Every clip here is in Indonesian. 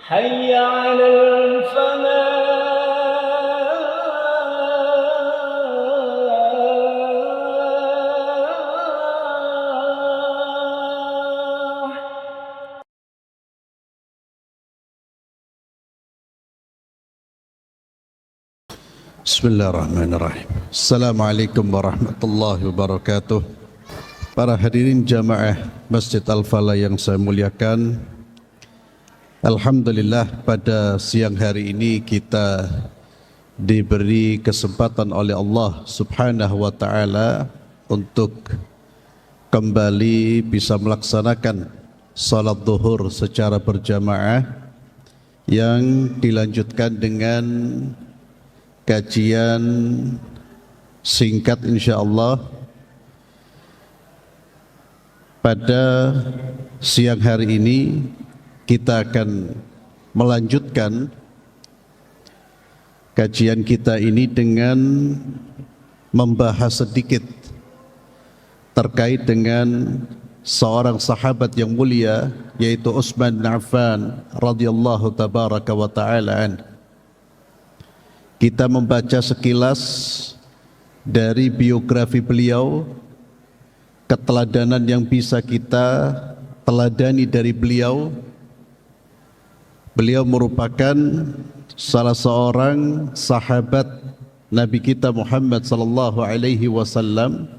حي على الفلاح. Bismillahirrahmanirrahim. Assalamualaikum warahmatullahi wabarakatuh. Para hadirin jamaah Masjid Al-Falah yang saya muliakan, alhamdulillah pada siang hari ini kita diberi kesempatan oleh Allah Subhanahu wa taala untuk kembali bisa melaksanakan salat zuhur secara berjamaah yang dilanjutkan dengan kajian singkat insyaallah. Pada siang hari ini kita akan melanjutkan kajian kita ini dengan membahas sedikit terkait dengan seorang sahabat yang mulia, yaitu Utsman bin Affan radhiyallahu tabaraka wa ta'ala anhu. Kita membaca sekilas dari biografi beliau, keteladanan yang bisa kita teladani dari beliau. Beliau merupakan salah seorang sahabat Nabi kita Muhammad sallallahu alaihi wasallam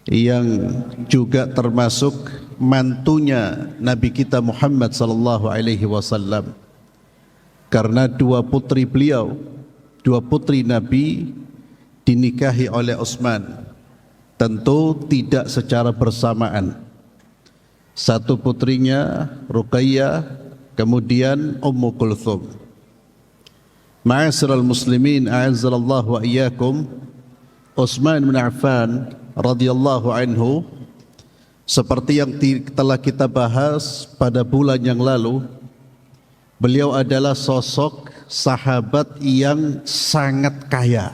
yang juga termasuk mantunya Nabi kita Muhammad sallallahu alaihi wasallam. Karena dua putri beliau, dua putri Nabi dinikahi oleh Utsman. Tentu tidak secara bersamaan. Satu putrinya Ruqayyah, kemudian Ummu Kulthum. Ma'asyiral muslimin, a'azzallahu wa iyyakum, Utsman bin Affan radhiyallahu anhu, seperti yang telah kita bahas pada bulan yang lalu, beliau adalah sosok sahabat yang sangat kaya.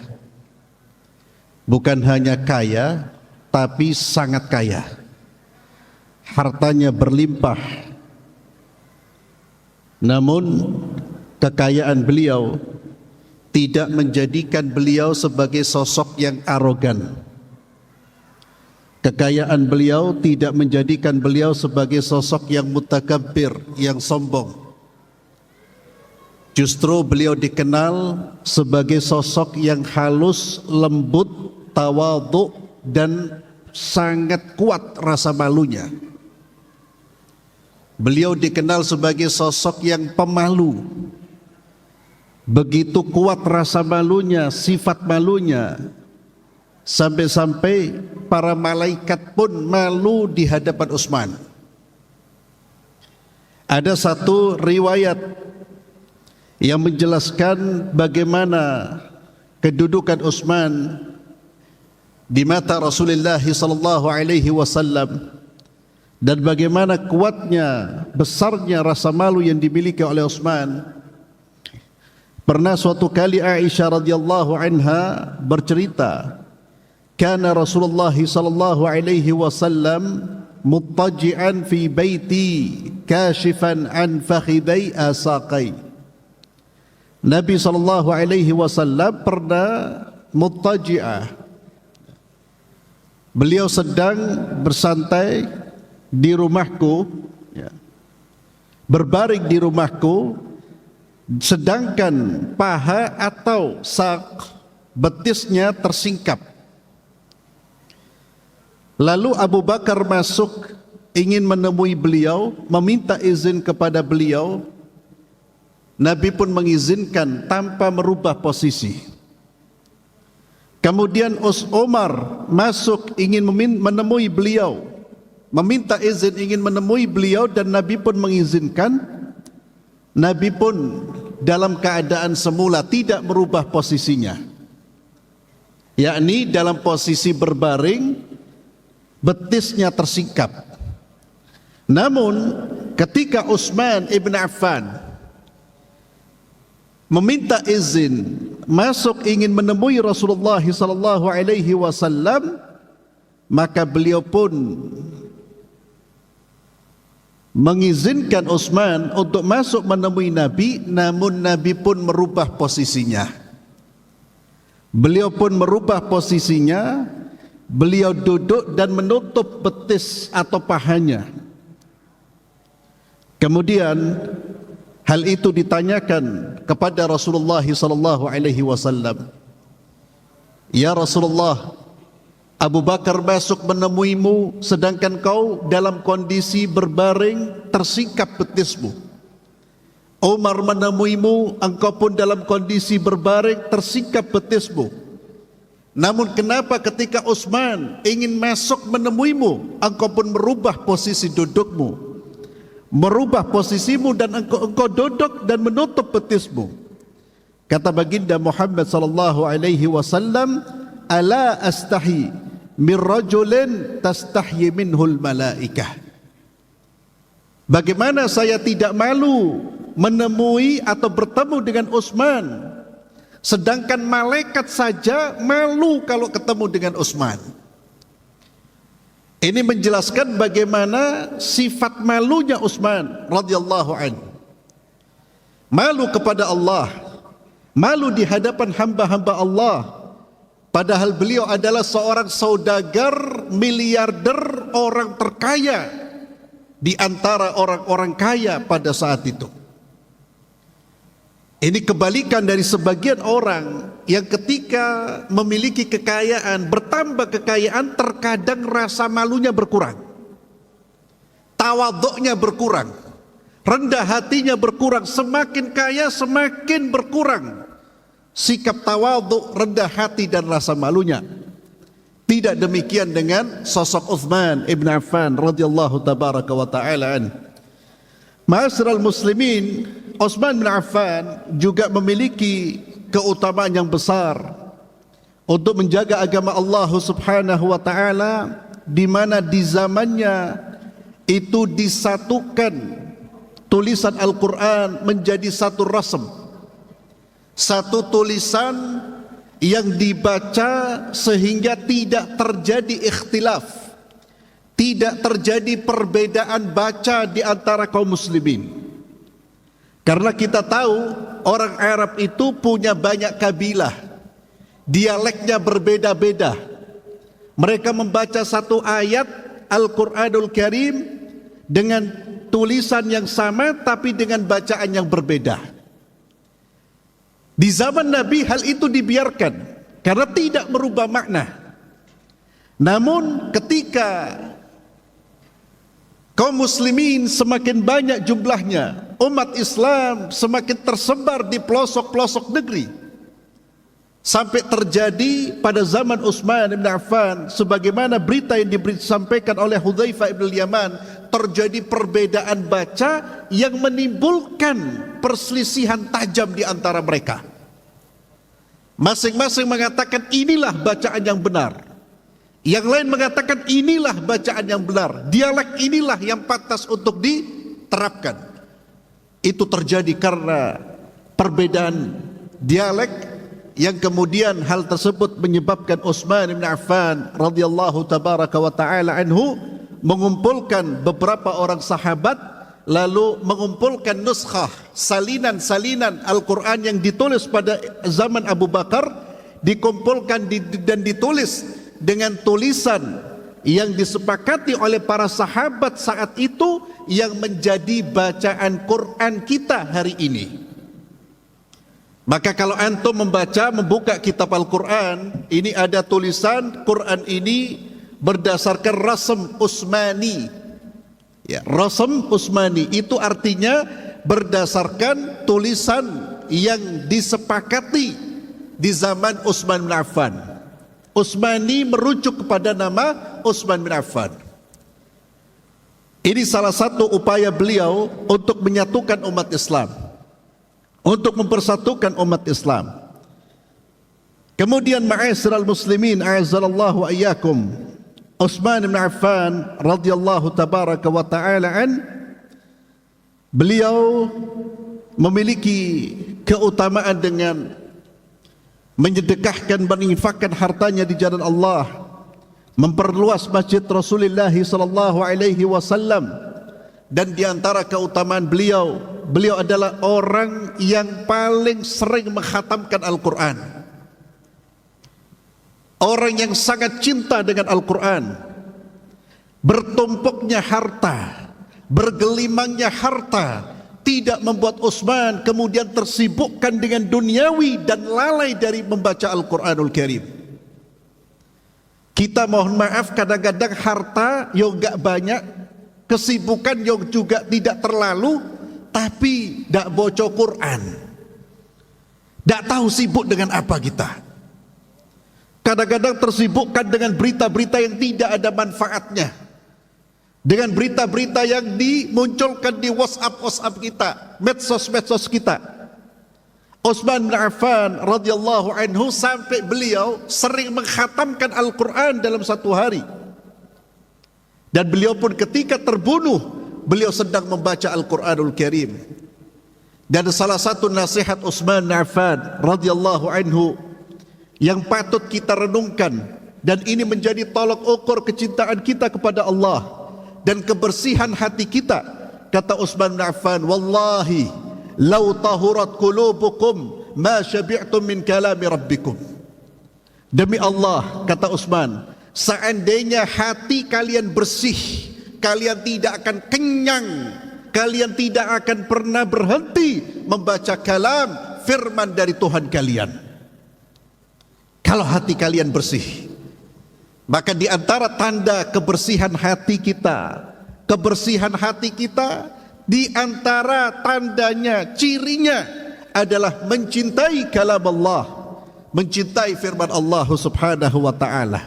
Bukan hanya kaya, tapi sangat kaya. Hartanya berlimpah. Namun kekayaan beliau tidak menjadikan beliau sebagai sosok yang arogan. Kekayaan beliau tidak menjadikan beliau sebagai sosok yang mutakabbir, yang sombong. Justru beliau dikenal sebagai sosok yang halus, lembut, tawadhu, dan sangat kuat rasa malunya. Beliau dikenal sebagai sosok yang pemalu. Begitu kuat rasa malunya, sifat malunya, sampai-sampai para malaikat pun malu di hadapan Utsman. Ada satu riwayat yang menjelaskan bagaimana kedudukan Utsman di mata Rasulullah sallallahu alaihi wasallam dan bagaimana kuatnya, besarnya rasa malu yang dimiliki oleh Utsman. Pernah suatu kali Aisyah radhiyallahu anha bercerita, kana Rasulullah sallallahu alaihi wasallam muttaji'an fi baiti kashifan an fakhidai asaqai. Nabi sallallahu alaihi wasallam pernah muttaji'ah. Beliau sedang bersantai di rumahku, berbaring di rumahku, sedangkan paha atau sak betisnya tersingkap. Lalu Abu Bakar masuk ingin menemui beliau, meminta izin kepada beliau. Nabi pun mengizinkan tanpa merubah posisi. Kemudian Umar masuk ingin menemui beliau, meminta izin ingin menemui beliau, dan Nabi pun mengizinkan. Nabi pun dalam keadaan semula, tidak merubah posisinya, yakni dalam posisi berbaring, betisnya tersingkap. Namun ketika Utsman ibn Affan meminta izin masuk ingin menemui Rasulullah sallallahu alaihi wasallam, maka beliau pun mengizinkan Utsman untuk masuk menemui Nabi, namun Nabi pun merubah posisinya. Beliau pun merubah posisinya, beliau duduk dan menutup betis atau pahanya. Kemudian hal itu ditanyakan kepada Rasulullah sallallahu alaihi wasallam. Ya Rasulullah, Abu Bakar masuk menemuimu sedangkan kau dalam kondisi berbaring tersingkap betismu. Umar menemuimu, engkau pun dalam kondisi berbaring tersingkap betismu. Namun kenapa ketika Utsman ingin masuk menemuimu, engkau pun merubah posisi dudukmu, merubah posisimu dan engkau duduk dan menutup betismu? Kata baginda Muhammad sallallahu alaihi wasallam, ala astahi min rajulin tastahyi minhul malaikah. Bagaimana saya tidak malu menemui atau bertemu dengan Utsman, sedangkan malaikat saja malu kalau ketemu dengan Utsman. Ini menjelaskan bagaimana sifat malunya Utsman radhiyallahu anhu. Malu kepada Allah, malu di hadapan hamba-hamba Allah, padahal beliau adalah seorang saudagar, miliarder, orang terkaya di antara orang-orang kaya pada saat itu. Ini kebalikan dari sebagian orang yang ketika memiliki kekayaan, bertambah kekayaan, terkadang rasa malunya berkurang, tawadhu'nya berkurang, rendah hatinya berkurang. Semakin kaya semakin berkurang sikap tawadhu, rendah hati dan rasa malunya. Tidak demikian dengan sosok Utsman ibn Affan radhiyallahu tabaraka wa ta'ala an. Ma'asyiral muslimin, Utsman bin Affan juga memiliki keutamaan yang besar untuk menjaga agama Allah Subhanahu wa taala, di mana di zamannya itu disatukan tulisan Al-Qur'an menjadi satu rasm, satu tulisan yang dibaca sehingga tidak terjadi ikhtilaf, tidak terjadi perbedaan baca di antara kaum muslimin. Karena kita tahu orang Arab itu punya banyak kabilah, dialeknya berbeda-beda. Mereka membaca satu ayat Al-Quranul Karim dengan tulisan yang sama tapi dengan bacaan yang berbeda. Di zaman Nabi hal itu dibiarkan karena tidak merubah makna. Namun ketika kaum muslimin semakin banyak jumlahnya, umat Islam semakin tersebar di pelosok-pelosok negeri, sampai terjadi pada zaman Utsman bin Affan sebagaimana berita yang disampaikan oleh Hudzaifah bin Yaman, terjadi perbedaan baca yang menimbulkan perselisihan tajam di antara mereka. Masing-masing mengatakan inilah bacaan yang benar, yang lain mengatakan inilah bacaan yang benar, dialek inilah yang pantas untuk diterapkan. Itu terjadi karena perbedaan dialek, yang kemudian hal tersebut menyebabkan Utsman bin Affan radhiyallahu tabaraka wa taala anhu mengumpulkan beberapa orang sahabat, lalu mengumpulkan nuskhah, salinan-salinan Al-Quran yang ditulis pada zaman Abu Bakar, dikumpulkan dan ditulis dengan tulisan yang disepakati oleh para sahabat saat itu, yang menjadi bacaan Quran kita hari ini. Maka kalau antum membuka kitab Al-Quran, ini ada tulisan Quran ini berdasarkan rasm Utsmani. Ya, rasm Utsmani itu artinya berdasarkan tulisan yang disepakati di zaman Utsman bin Affan. Utsmani merujuk kepada nama Utsman bin Affan. Ini salah satu upaya beliau untuk menyatukan umat Islam, untuk mempersatukan umat Islam. Kemudian ma'asyiral muslimin, a'azzallahu ayyakum, Utsman bin Affan radhiyallahu tabaraka wa ta'ala an, beliau memiliki keutamaan dengan menyedekahkan, menginfakkan hartanya di jalan Allah, memperluas masjid Rasulullah sallallahu alaihi wasallam, Dan di antara keutamaan beliau, beliau adalah orang yang paling sering mengkhatamkan Al-Quran. Orang yang sangat cinta dengan Al-Quran. Bertumpuknya harta, bergelimangnya harta tidak membuat Utsman kemudian tersibukkan dengan duniawi dan lalai dari membaca Al-Quranul Karim. Kita mohon maaf kadang-kadang harta yang gak banyak, kesibukan yang juga tidak terlalu, tapi gak baca Quran. Gak tahu sibuk dengan apa kita. Kadang-kadang tersibukkan dengan berita-berita yang tidak ada manfaatnya, dengan berita-berita yang dimunculkan di WhatsApp kita, medsos kita. Utsman bin Affan radhiyallahu anhu sampai beliau sering mengkhatamkan Al-Quran dalam satu hari. Dan beliau pun ketika terbunuh, beliau sedang membaca Al-Quranul Karim. Dan salah satu nasihat Utsman bin Affan radhiyallahu anhu yang patut kita renungkan, dan ini menjadi tolok ukur kecintaan kita kepada Allah dan kebersihan hati kita. Kata Utsman bin Affan, wallahi law tahurat qulubukum ma syabi'tum min kalami rabbikum. Demi Allah, kata Utsman, seandainya hati kalian bersih, kalian tidak akan kenyang, kalian tidak akan pernah berhenti membaca kalam firman dari Tuhan kalian. Kalau hati kalian bersih, maka di antara tanda kebersihan hati kita, di antara tandanya, cirinya adalah mencintai kalam Allah, mencintai firman Allah subhanahu wa ta'ala.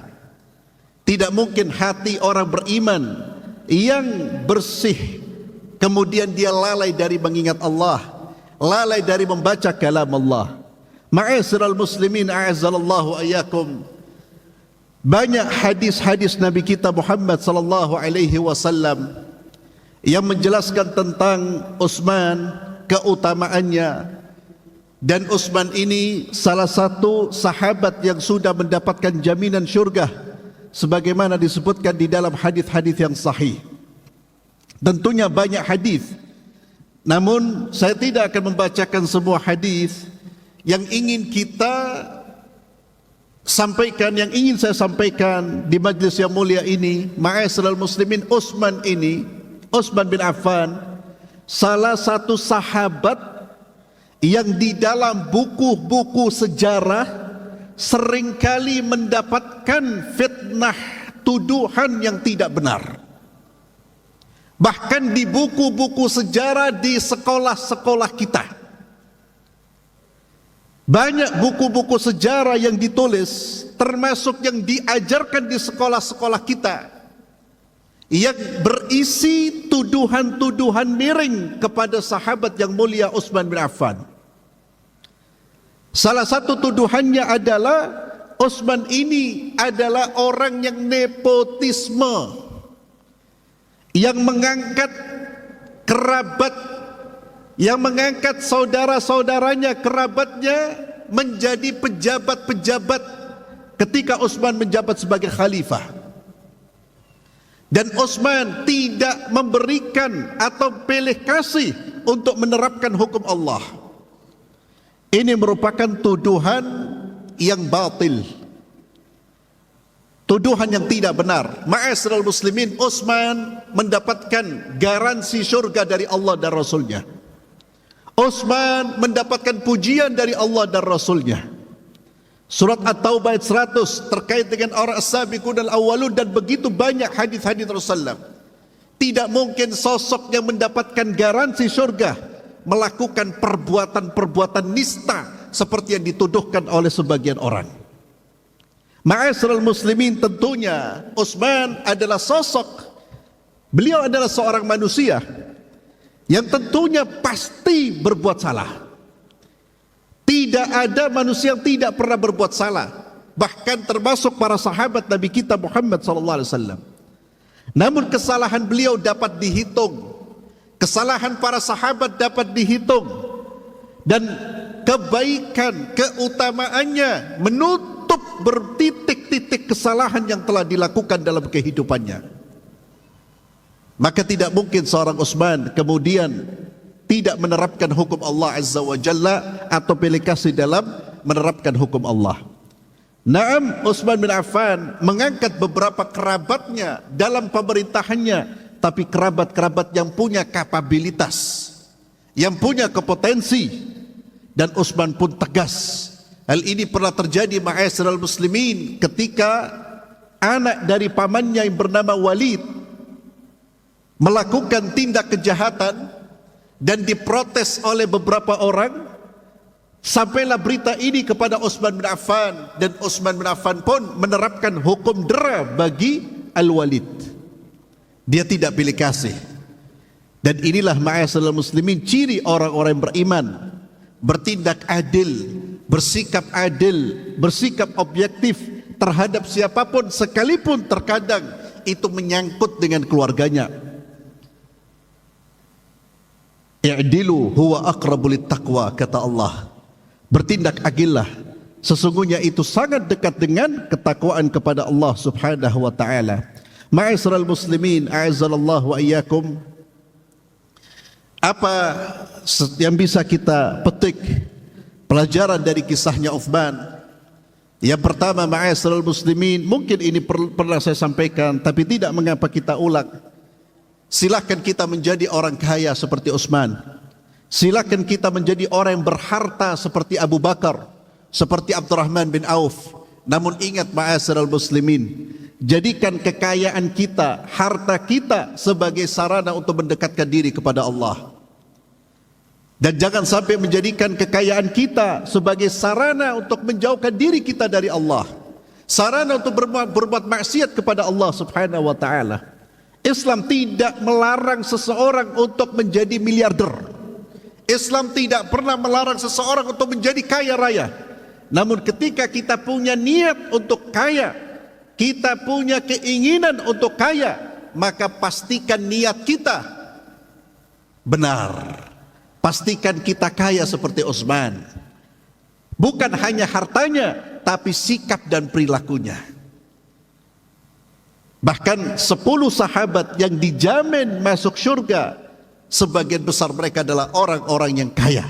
Tidak mungkin hati orang beriman yang bersih kemudian dia lalai dari mengingat Allah, lalai dari membaca kalam Allah. Ma'asyiral muslimin a'azzallahu ayyakum, banyak hadis-hadis Nabi kita Muhammad sallallahu alaihi wasallam yang menjelaskan tentang Utsman, keutamaannya. Dan Utsman ini salah satu sahabat yang sudah mendapatkan jaminan syurga sebagaimana disebutkan di dalam hadis-hadis yang sahih. Tentunya banyak hadis, namun saya tidak akan membacakan semua hadis. Yang ingin kita sampaikan, yang ingin saya sampaikan di majlis yang mulia ini, ma'asyiral muslimin, Utsman bin Affan, salah satu sahabat yang di dalam buku-buku sejarah seringkali mendapatkan fitnah, tuduhan yang tidak benar. Bahkan di buku-buku sejarah di sekolah-sekolah kita, banyak buku-buku sejarah yang ditulis, termasuk yang diajarkan di sekolah-sekolah kita, yang berisi tuduhan-tuduhan miring kepada sahabat yang mulia Utsman bin Affan. Salah satu tuduhannya adalah Utsman ini adalah orang yang nepotisme, yang mengangkat kerabat, yang mengangkat saudara-saudaranya, kerabatnya menjadi pejabat-pejabat ketika Utsman menjabat sebagai khalifah. Dan Utsman tidak memberikan atau pilih kasih untuk menerapkan hukum Allah. Ini merupakan tuduhan yang batil, tuduhan yang tidak benar. Ma'asyiral muslimin, Utsman mendapatkan garansi syurga dari Allah dan Rasulnya. Utsman mendapatkan pujian dari Allah dan Rasulnya. Surat At-Taubah ayat 100 terkait dengan orang as-sabiqun al-awwalun, dan begitu banyak hadis-hadis Rasulullah. Tidak mungkin sosok yang mendapatkan garansi surga melakukan perbuatan-perbuatan nista seperti yang dituduhkan oleh sebagian orang. Ma'asyiral muslimin, tentunya Utsman adalah sosok, beliau adalah seorang manusia yang tentunya pasti berbuat salah. Tidak ada manusia yang tidak pernah berbuat salah, bahkan termasuk para sahabat Nabi kita Muhammad SAW. Namun kesalahan beliau dapat dihitung, kesalahan para sahabat dapat dihitung, dan kebaikan, keutamaannya menutup bertitik-titik kesalahan yang telah dilakukan dalam kehidupannya. Maka tidak mungkin seorang Utsman kemudian tidak menerapkan hukum Allah Azza wa Jalla atau pilih kasih dalam menerapkan hukum Allah. Naam, Utsman bin Affan mengangkat beberapa kerabatnya dalam pemerintahannya, tapi kerabat-kerabat yang punya kapabilitas, yang punya kompetensi, dan Utsman pun tegas. Hal ini pernah terjadi ma'asyiral muslimin ketika anak dari pamannya yang bernama Walid melakukan tindak kejahatan dan diprotes oleh beberapa orang. Sampailah berita ini kepada Utsman bin Affan, dan Utsman bin Affan pun menerapkan hukum dera bagi Al-Walid. Dia tidak pilih kasih. Dan inilah ma'asyiral muslimin ciri orang-orang yang beriman, bertindak adil, bersikap adil, bersikap objektif terhadap siapapun, sekalipun terkadang itu menyangkut dengan keluarganya. I'dilu huwa aqrabu littaqwa, kata Allah. Bertindak adillah, sesungguhnya itu sangat dekat dengan ketakwaan kepada Allah Subhanahu wa taala. Ma'asyiral muslimin, a'azzallahu wa iyyakum. Apa yang bisa kita petik pelajaran dari kisahnya Utsman? Yang pertama, ma'asyiral muslimin, mungkin ini pernah saya sampaikan tapi tidak mengapa kita ulang. Silakan kita menjadi orang kaya seperti Utsman. Silakan kita menjadi orang yang berharta seperti Abu Bakar, seperti Abdurrahman bin Auf. Namun ingat ma'asyiral muslimin, jadikan kekayaan kita, harta kita sebagai sarana untuk mendekatkan diri kepada Allah. Dan jangan sampai menjadikan kekayaan kita sebagai sarana untuk menjauhkan diri kita dari Allah, sarana untuk berbuat maksiat kepada Allah Subhanahu wa taala. Islam tidak melarang seseorang untuk menjadi miliarder. Islam tidak pernah melarang seseorang untuk menjadi kaya raya. Namun ketika kita punya niat untuk kaya, kita punya keinginan untuk kaya, maka pastikan niat kita benar. Pastikan kita kaya seperti Utsman. Bukan hanya hartanya, tapi sikap dan perilakunya. Bahkan 10 sahabat yang dijamin masuk surga, sebagian besar mereka adalah orang-orang yang kaya.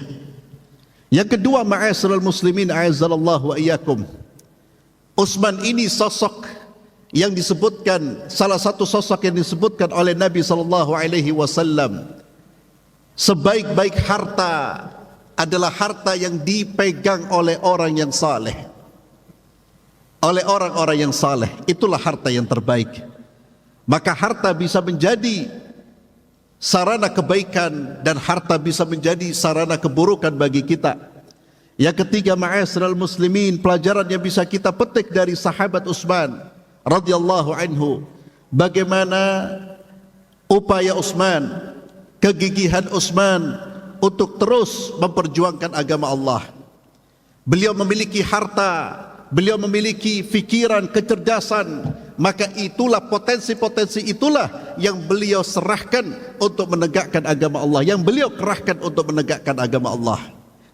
Yang kedua, ma'asyiral muslimin, a'azzallahu wa iyyakum. Utsman ini sosok yang disebutkan, salah satu sosok yang disebutkan oleh Nabi sallallahu alaihi wasallam, sebaik-baik harta adalah harta yang dipegang oleh orang yang saleh. Oleh orang-orang yang saleh, itulah harta yang terbaik. Maka harta bisa menjadi sarana kebaikan dan harta bisa menjadi sarana keburukan bagi kita. Yang ketiga, ma'asyiral muslimin, pelajaran yang bisa kita petik dari sahabat Utsman radhiyallahu anhu, bagaimana upaya Utsman, kegigihan Utsman untuk terus memperjuangkan agama Allah. Beliau memiliki harta, beliau memiliki fikiran, kecerdasan, maka itulah potensi-potensi itulah yang beliau serahkan untuk menegakkan agama Allah, yang beliau kerahkan untuk menegakkan agama Allah.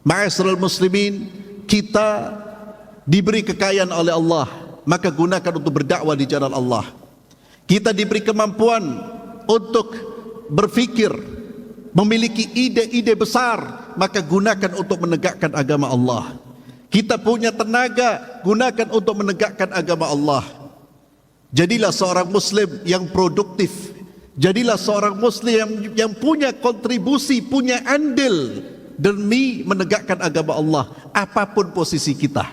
Ma'asyiral muslimin, kita diberi kekayaan oleh Allah, maka gunakan untuk berdakwah di jalan Allah. Kita diberi kemampuan untuk berfikir, memiliki ide-ide besar, maka gunakan untuk menegakkan agama Allah. Kita punya tenaga, gunakan untuk menegakkan agama Allah. Jadilah seorang muslim yang produktif. Jadilah seorang muslim yang punya kontribusi, punya andil demi menegakkan agama Allah, apapun posisi kita.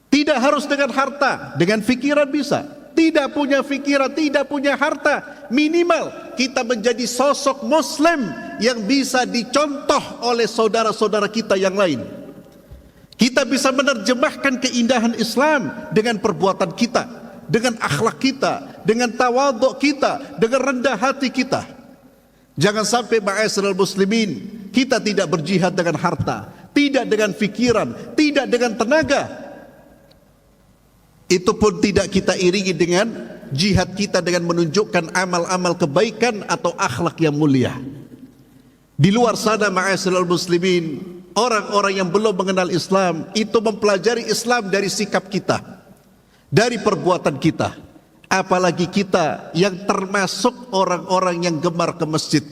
Tidak harus dengan harta, dengan fikiran bisa. Tidak punya fikiran, tidak punya harta, minimal kita menjadi sosok muslim yang bisa dicontoh oleh saudara-saudara kita yang lain. Kita bisa menerjemahkan keindahan Islam dengan perbuatan kita, dengan akhlak kita, dengan tawadhu kita, dengan rendah hati kita. Jangan sampai ma'asyiral muslimin, kita tidak berjihad dengan harta, tidak dengan fikiran, tidak dengan tenaga. Itu pun tidak kita iringi dengan jihad kita dengan menunjukkan amal-amal kebaikan atau akhlak yang mulia. Di luar sana ma'asyiral muslimin, orang-orang yang belum mengenal Islam itu mempelajari Islam dari sikap kita, dari perbuatan kita. apalagi kita yang termasuk orang-orang yang gemar ke masjid.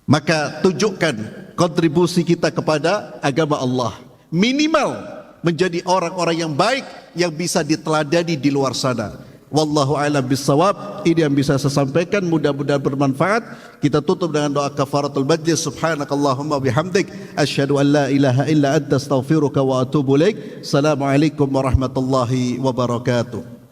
Maka tunjukkan kontribusi kita kepada agama Allah. Minimal menjadi orang-orang yang baik yang bisa diteladani di luar sana. Wallahu a'lam bissawab. Ini yang bisa saya sampaikan, mudah-mudahan bermanfaat. Kita tutup dengan doa kafaratul majlis. Subhanakallahumma bihamdik asyhadu an la ilaha illa anta astaghfiruka wa atubu ilaik. Assalamualaikum warahmatullahi wabarakatuh.